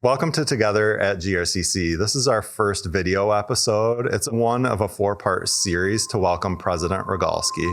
Welcome to Together at GRCC. This is our first video episode. It's one of a 4-part series to welcome President Rogalski.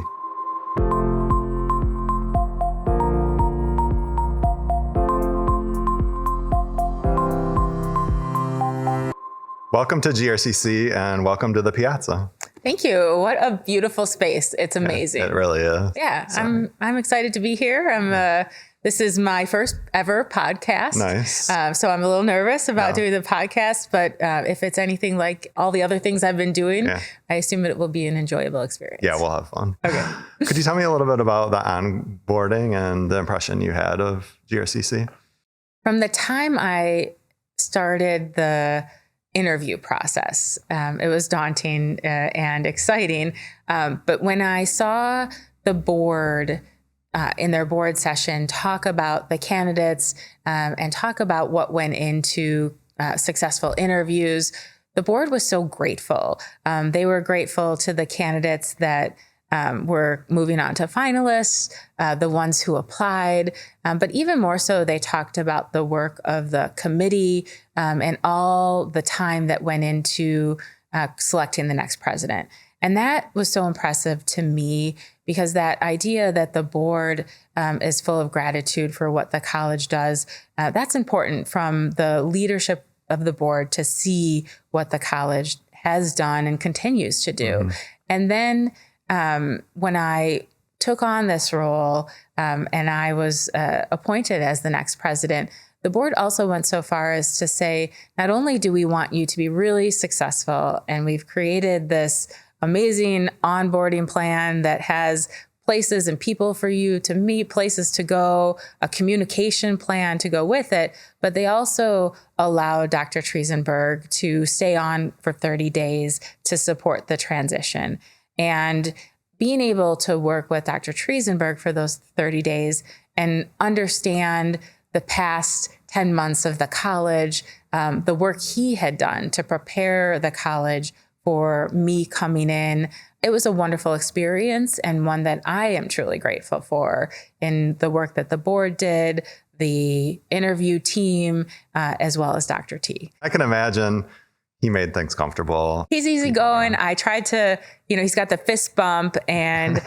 Welcome to GRCC and welcome to the Piazza. Thank you. What a beautiful space. It's amazing. It really is. Yeah, so. I'm excited to be here. This is my first ever podcast. Nice. So I'm a little nervous about doing the podcast, but if it's anything like all the other things I've been doing, I assume that it will be an enjoyable experience. Yeah, we'll have fun. Okay. Could you tell me a little bit about the onboarding and the impression you had of GRCC? From the time I started the interview process, it was daunting and exciting. But when I saw the board in their board session talk about the candidates and talk about what went into successful interviews, the board was so grateful. They were grateful to the candidates that were moving on to finalists, the ones who applied, but even more so, they talked about the work of the committee and all the time that went into selecting the next president. And that was so impressive to me because that idea that the board is full of gratitude for what the college does, that's important from the leadership of the board to see what the college has done and continues to do. Mm-hmm. And then when I took on this role and I was appointed as the next president, the board also went so far as to say, not only do we want you to be really successful, and we've created this amazing onboarding plan that has places and people for you to meet, places to go, a communication plan to go with it, but they also allow Dr. Triesenberg to stay on for 30 days to support the transition. And being able to work with Dr. Triesenberg for those 30 days and understand the past 10 months of the college, the work he had done to prepare the college for me coming in, it was a wonderful experience and one that I am truly grateful for in the work that the board did, the interview team, as well as Dr. T. I can imagine he made things comfortable. He's easygoing. I tried to, he's got the fist bump, and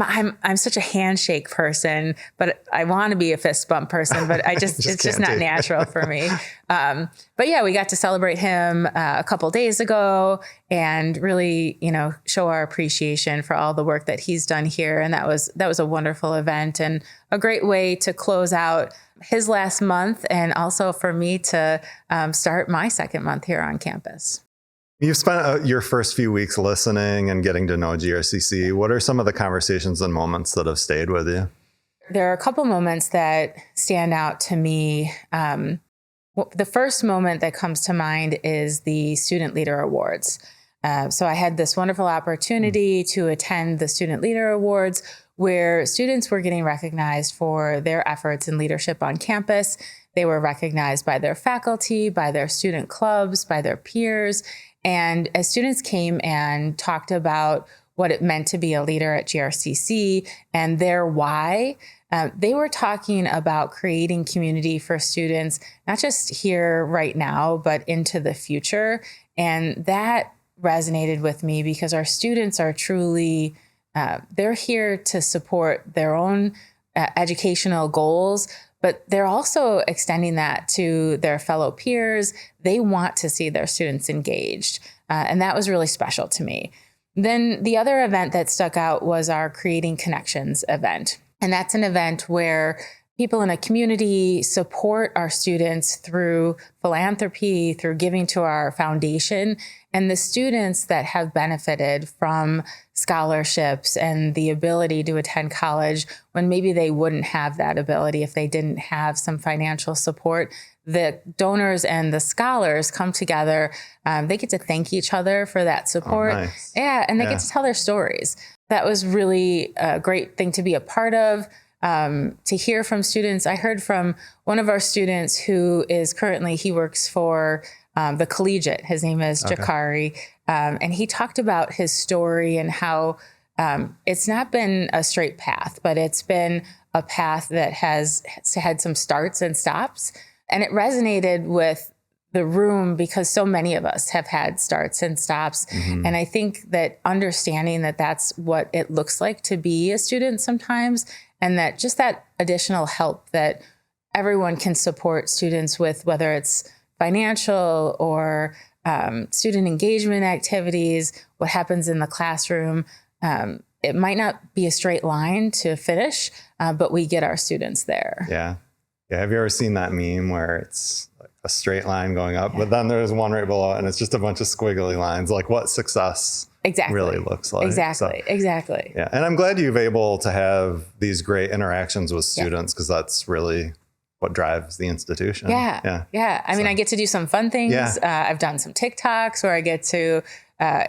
I'm such a handshake person, but I want to be a fist bump person, but I just it's just not natural for me. But yeah, we got to celebrate him a couple days ago and really, show our appreciation for all the work that he's done here. And that was a wonderful event and a great way to close out his last month, and also for me to start my second month here on campus. You've spent your first few weeks listening and getting to know GRCC. What are some of the conversations and moments that have stayed with you? There are a couple moments that stand out to me. The first moment that comes to mind is the Student Leader Awards. So I had this wonderful opportunity to attend the Student Leader Awards, where students were getting recognized for their efforts in leadership on campus. They were recognized by their faculty, by their student clubs, by their peers. And as students came and talked about what it meant to be a leader at GRCC and their why, they were talking about creating community for students, not just here right now, but into the future. And that resonated with me because our students are truly they're here to support their own educational goals, but they're also extending that to their fellow peers. They want to see their students engaged. And that was really special to me. Then the other event that stuck out was our Creating Connections event. And that's an event where people in a community support our students through philanthropy, through giving to our foundation. And the students that have benefited from scholarships and the ability to attend college when maybe they wouldn't have that ability if they didn't have some financial support, the donors and the scholars come together. They get to thank each other for that support. Oh, nice. Yeah, and they get to tell their stories. That was really a great thing to be a part of. To hear from students. I heard from one of our students who is currently, he works for the Collegiate. His name is Jakari. And he talked about his story and how it's not been a straight path, but it's been a path that has had some starts and stops. And it resonated with the room because so many of us have had starts and stops. And I think that understanding that that's what it looks like to be a student sometimes, and that just that additional help that everyone can support students with, whether it's financial or student engagement activities, what happens in the classroom. It might not be a straight line to finish, but we get our students there. Yeah. Have you ever seen that meme where it's like a straight line going up, but then there's one right below it and it's just a bunch of squiggly lines, like what success really looks like. Exactly. Yeah. And I'm glad you've able to have these great interactions with students, because that's really what drives the institution. Yeah. I mean, I get to do some fun things. I've done some TikToks where I get to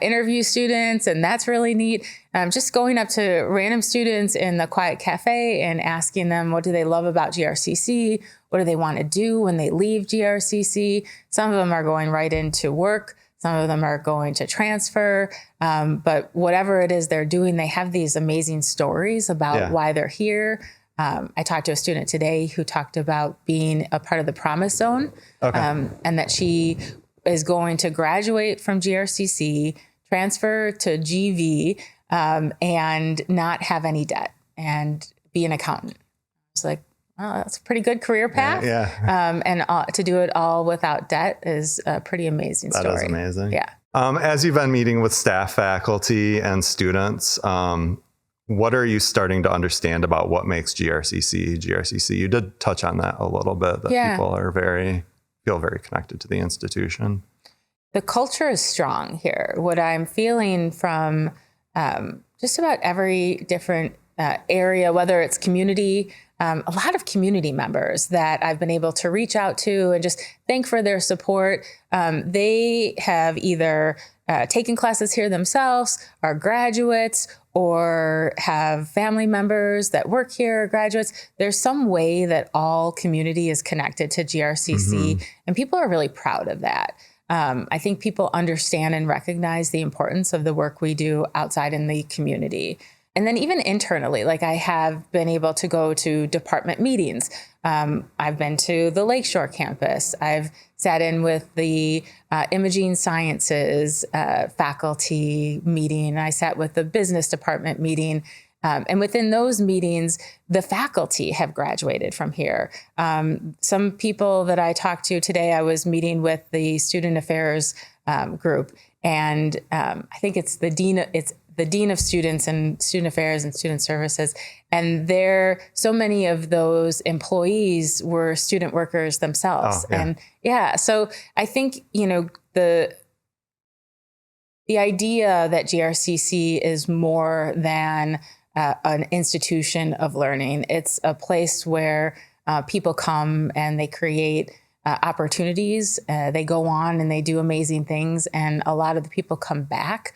interview students, and that's really neat. Just going up to random students in the quiet cafe and asking them, what do they love about GRCC? What do they want to do when they leave GRCC? Some of them are going right into work. Some of them are going to transfer. But whatever it is they're doing, they have these amazing stories about why they're here. I talked to a student today who talked about being a part of the Promise Zone, and that she is going to graduate from GRCC, transfer to GV, and not have any debt and be an accountant. It's like, oh, that's a pretty good career path. And to do it all without debt is a pretty amazing story. That is amazing. Yeah. As you've been meeting with staff, faculty, and students, what are you starting to understand about what makes GRCC? You did touch on that a little bit, that people are feel very connected to the institution. The culture is strong here. What I'm feeling from just about every different area, whether it's community, a lot of community members that I've been able to reach out to and just thank for their support. They have either taken classes here themselves, are graduates, or have family members that work here, graduates. There's some way that all community is connected to GRCC, and people are really proud of that. I think people understand and recognize the importance of the work we do outside in the community. And then even internally, like I have been able to go to department meetings. I've been to the Lakeshore campus. I've sat in with the imaging sciences faculty meeting. I sat with the business department meeting. And within those meetings, the faculty have graduated from here. Some people that I talked to today, I was meeting with the student affairs group. And I think it's the dean of students and student affairs and student services. And so many of those employees were student workers themselves. And so I think, the idea that GRCC is more than an institution of learning. It's a place where people come and they create opportunities. They go on and they do amazing things. And a lot of the people come back.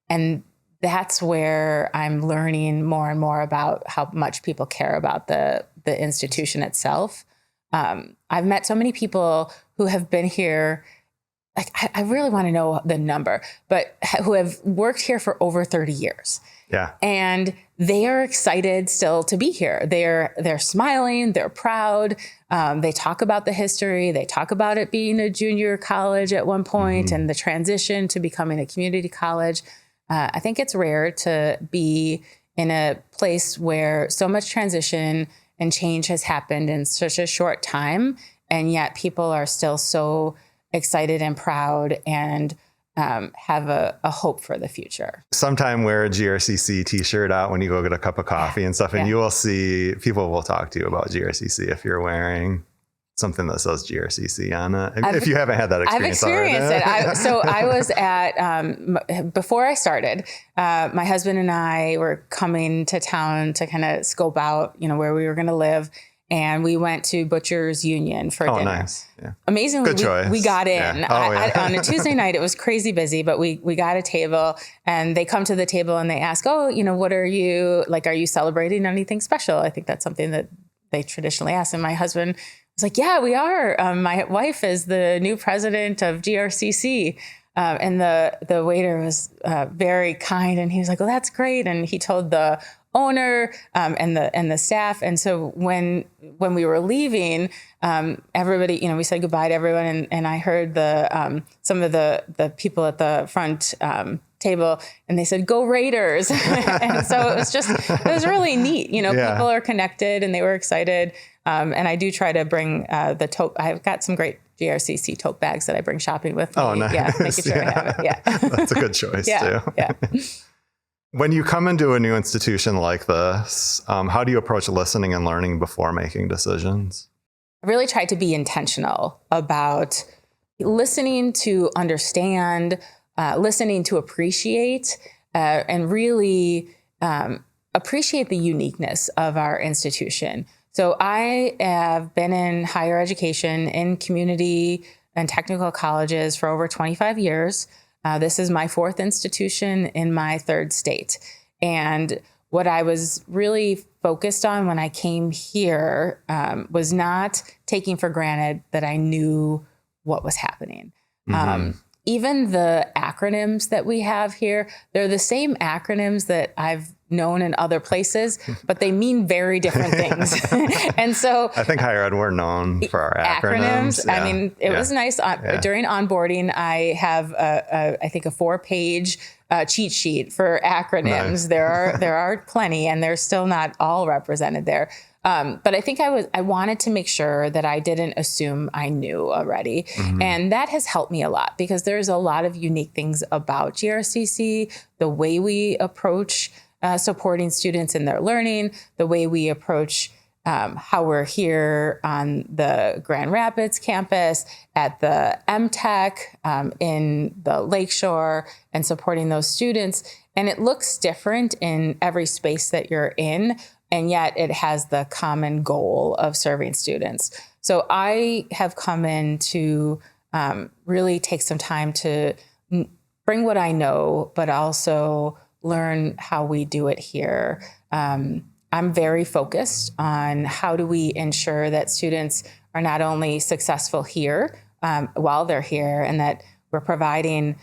And that's where I'm learning more and more about how much people care about the institution itself. I've met so many people who have been here, like I really want to know the number, but who have worked here for over 30 years. Yeah. And they are excited still to be here. They're smiling, they're proud. They talk about the history. They talk about it being a junior college at one point and the transition to becoming a community college. I think it's rare to be in a place where so much transition and change has happened in such a short time, and yet people are still so excited and proud and have a hope for the future. Sometime wear a GRCC t-shirt out when you go get a cup of coffee and stuff, and you will see people will talk to you about GRCC if you're wearing something that says GRCC on it. If you haven't had that experience already. I've experienced it. So I was at, before I started, my husband and I were coming to town to kind of scope out, where we were going to live. And we went to Butcher's Union for dinner. Nice. Yeah. Amazingly, we got in. On a Tuesday night, it was crazy busy, but we got a table, and they come to the table and they ask, what are you celebrating anything special? I think that's something that they traditionally ask. And my husband was like, yeah, we are. My wife is the new president of GRCC. And the waiter was very kind, and he was like, well, that's great. And he told the owner and the staff. And so when we were leaving, everybody, we said goodbye to everyone, and I heard some of the people at the front table, and they said, "Go Raiders!" And so it was really neat. People are connected, and they were excited. And I do try to bring the tote. I've got some great GRCC tote bags that I bring shopping with me. Oh, nice. Yeah, making sure I have it. Yeah. That's a good choice too. Yeah. When you come into a new institution like this, how do you approach listening and learning before making decisions? I really try to be intentional about listening to understand, listening to appreciate, and really appreciate the uniqueness of our institution. So I have been in higher education in community and technical colleges for over 25 years. This is my fourth institution in my third state. And what I was really focused on when I came here was not taking for granted that I knew what was happening. Even the acronyms that we have here, they're the same acronyms that I've known in other places, but they mean very different things. And so I think higher ed, we're known for our acronyms. Yeah. I mean, it was nice. During onboarding, I have I think a 4-page cheat sheet for acronyms. Nice. There are plenty, and they're still not all represented there. But I think I wanted to make sure that I didn't assume I knew already. Mm-hmm. And that has helped me a lot, because there's a lot of unique things about GRCC, the way we approach supporting students in their learning, the way we approach how we're here on the Grand Rapids campus, at the MTech, in the Lakeshore, and supporting those students. And it looks different in every space that you're in, and yet it has the common goal of serving students. So I have come in to really take some time to bring what I know, but also learn how we do it here. I'm very focused on how do we ensure that students are not only successful here while they're here, and that we're providing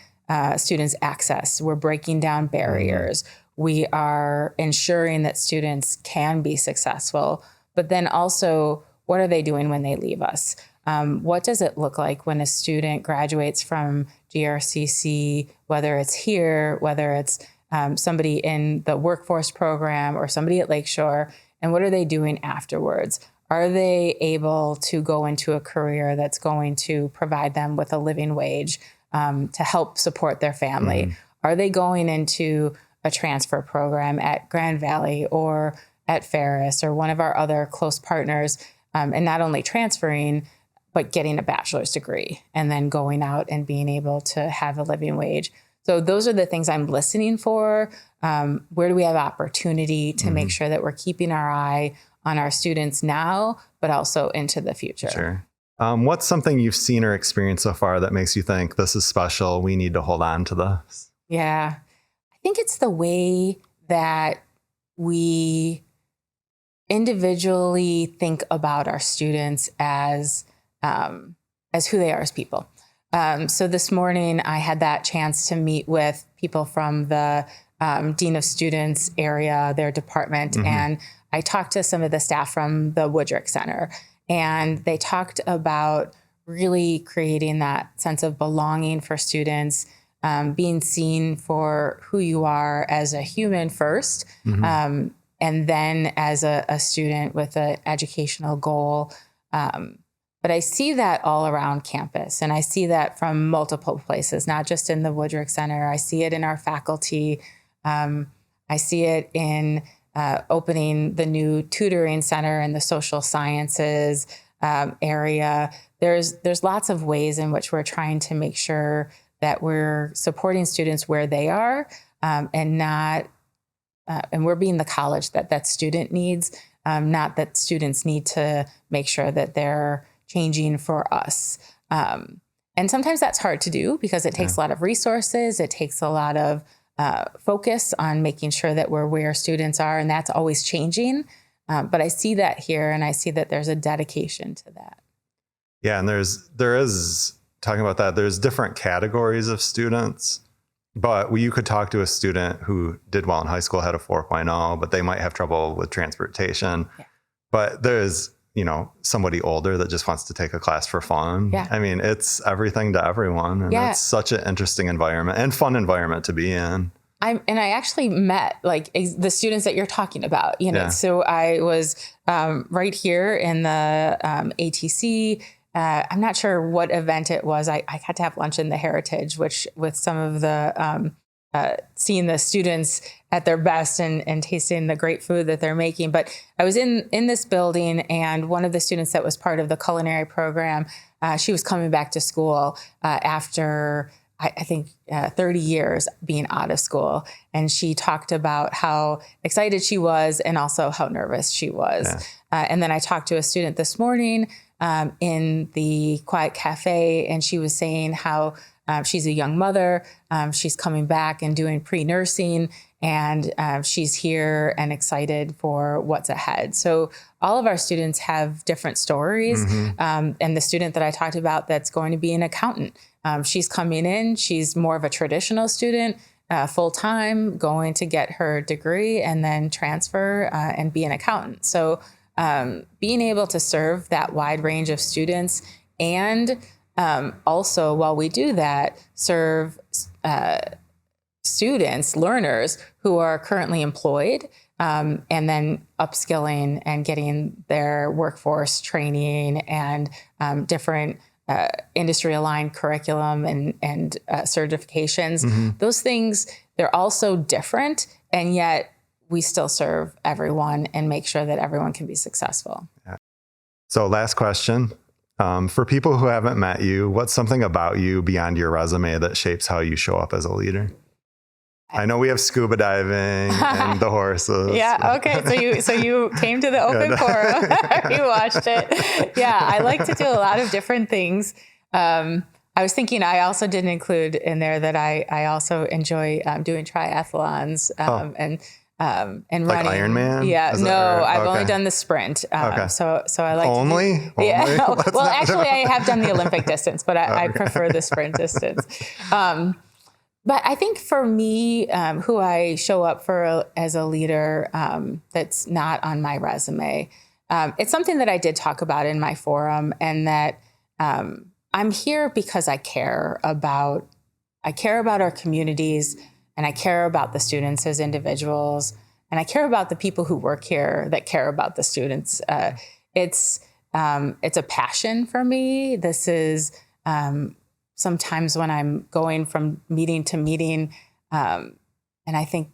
students access. We're breaking down barriers. We are ensuring that students can be successful, but then also, what are they doing when they leave us? What does it look like when a student graduates from GRCC, whether it's here, whether it's somebody in the workforce program or somebody at Lakeshore, and what are they doing afterwards? Are they able to go into a career that's going to provide them with a living wage to help support their family? Mm. Are they going into a transfer program at Grand Valley or at Ferris or one of our other close partners, and not only transferring, but getting a bachelor's degree and then going out and being able to have a living wage? So those are the things I'm listening for. Where do we have opportunity to make sure that we're keeping our eye on our students now, but also into the future? Sure. What's something you've seen or experienced so far that makes you think this is special, we need to hold on to this? Yeah, I think it's the way that we individually think about our students as who they are as people. So this morning I had that chance to meet with people from the Dean of Students area, their department, and I talked to some of the staff from the Woodrick Center, and they talked about really creating that sense of belonging for students, being seen for who you are as a human first, and then as a student with an educational goal. But I see that all around campus, and I see that from multiple places, not just in the Woodrick Center. I see it in our faculty. I see it in opening the new tutoring center in the social sciences area. There's lots of ways in which we're trying to make sure that we're supporting students where they are, and we're being the college that student needs, not that students need to make sure that they're changing for us. And sometimes that's hard to do because it takes a lot of resources. It takes a lot of focus on making sure that we're where students are, and that's always changing. But I see that here, and I see that there's a dedication to that. Yeah, and there is, talking about that, there's different categories of students. But you could talk to a student who did well in high school, had a 4.0, but they might have trouble with transportation. Yeah. But there's, somebody older that just wants to take a class for fun. Yeah. I mean, it's everything to everyone. And it's such an interesting environment and fun environment to be in. I actually met the students that you're talking about, so I was right here in the ATC. I'm not sure what event it was. I had to have lunch in the Heritage, which with some of the seeing the students at their best and tasting the great food that they're making. But I was in this building, and one of the students that was part of the culinary program, she was coming back to school after I think 30 years being out of school. And she talked about how excited she was and also how nervous she was. Yeah. And then I talked to a student this morning in the Quiet Cafe, and she was saying how she's a young mother. She's coming back and doing pre-nursing, and she's here and excited for what's ahead. So all of our students have different stories. Mm-hmm. And the student that I talked about that's going to be an accountant, she's coming in. She's more of a traditional student, full-time, going to get her degree and then transfer and be an accountant. So being able to serve that wide range of students and also, while we do that, serve students, learners who are currently employed, and then upskilling and getting their workforce training and different industry-aligned curriculum and certifications. Mm-hmm. Those things, they're all so different, and yet we still serve everyone and make sure that everyone can be successful. Yeah. So last question. For people who haven't met you, what's something about you beyond your resume that shapes how you show up as a leader? I know we have scuba diving and the horses. Yeah. Okay. So you came to the open forum. You watched it. Yeah. I like to do a lot of different things. I was thinking I also didn't include in there that I also enjoy doing triathlons and like running. Ironman? Yeah. I've only done the sprint. So I like only? Yeah. Well, actually, I have done the Olympic distance, but I prefer the sprint distance. But I think for me, who I show up for as a leader, that's not on my resume, it's something that I did talk about in my forum, and that I'm here because I care about our communities, and I care about the students as individuals, and I care about the people who work here that care about the students. It's a passion for me. This is sometimes when I'm going from meeting to meeting, and I think,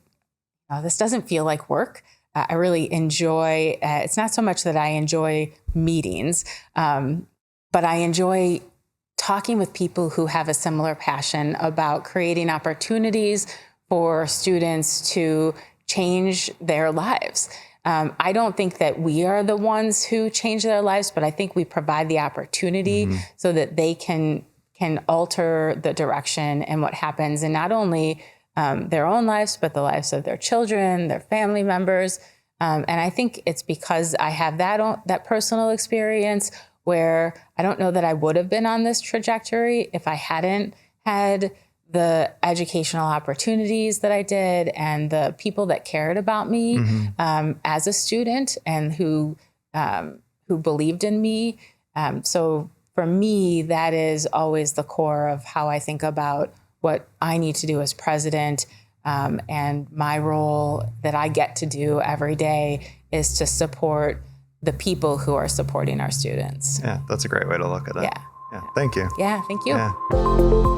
this doesn't feel like work. I really enjoy, it's not so much that I enjoy meetings, but I enjoy talking with people who have a similar passion about creating opportunities for students to change their lives. I don't think that we are the ones who change their lives, but I think we provide the opportunity mm-hmm. so that they can alter the direction and what happens in not only their own lives, but the lives of their children, their family members. And I think it's because I have that personal experience where I don't know that I would have been on this trajectory if I hadn't had the educational opportunities that I did and the people that cared about me mm-hmm. As a student and who believed in me. So for me, that is always the core of how I think about what I need to do as president. And my role that I get to do every day is to support the people who are supporting our students. Yeah, that's a great way to look at it. Yeah. Yeah. Thank you. Yeah, thank you. Yeah.